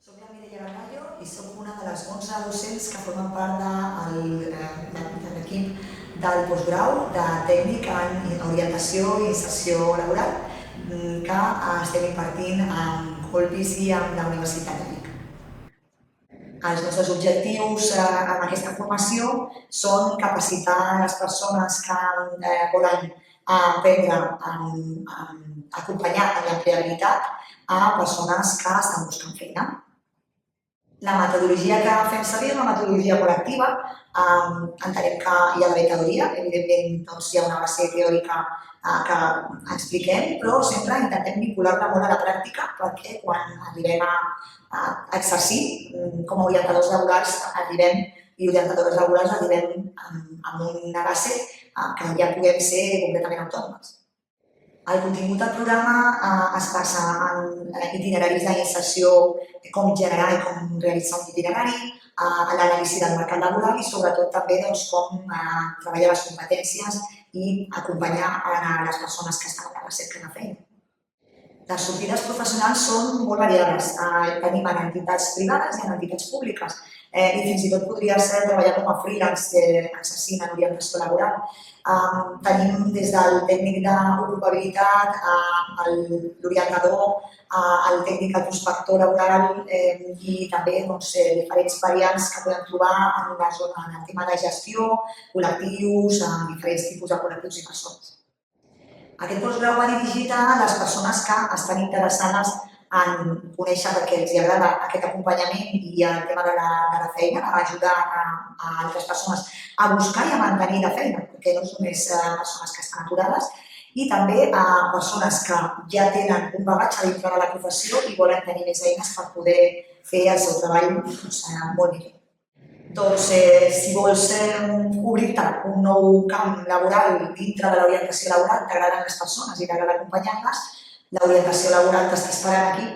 Soc la Mireia Gargallo i soc una de les 11 docents que formen part de l'equip del postgrau de tècnic en orientació i inserció laboral que estem impartint amb Colpis i amb la Universitat de Vic. Els nostres objectius en aquesta formació són capacitar les persones que volen aprendre a acompanyar en l'empleabilitat a persones que estan buscant feina. La metodologia que fem servir és una metodologia col·lectiva. Entenem que hi ha d'haver teoria, evidentment hi ha una base teòrica que expliquem, però sempre intentem vincular-la molt a la pràctica perquè quan arribem a exercir com a orientadors laborals i orientadores laborals arribem amb una base que ja puguem ser completament autònomes. El contingut del programa es basa en itineraris d'inserció, com generar i com realitzar un itinerari, l'anàlisi del mercat laboral i sobretot també com treballar les competències i acompanyar les persones que estan a la recerca de feina. Les sortides professionals són molt variades. Tenim en entitats privades i en entitats públiques i fins i tot podria ser treballar com a freelance exercint en orientació laboral. Tenim des del tècnic d'ocupabilitat, l'orientador, el tècnic de prospector laboral i també diferents variants que podem trobar en el tema de gestió, col·lectius, diferents tipus de col·lectius i persones. Aquest postgrau va dirigit a les persones que estan interessades en conèixer perquè els agrada aquest acompanyament i el tema de la feina, ajudar a altres persones a buscar i a mantenir la feina, perquè no són només persones que estan aturades, i també a persones que ja tenen un bagatge dintre de la professió i volen tenir més eines per poder fer el seu treball molt millor. Doncs si vols obrir-te un nou camp laboral dintre de l'orientació laboral, t'agraden les persones i t'agrada acompanyar-les, l'orientació laboral t'està esperant aquí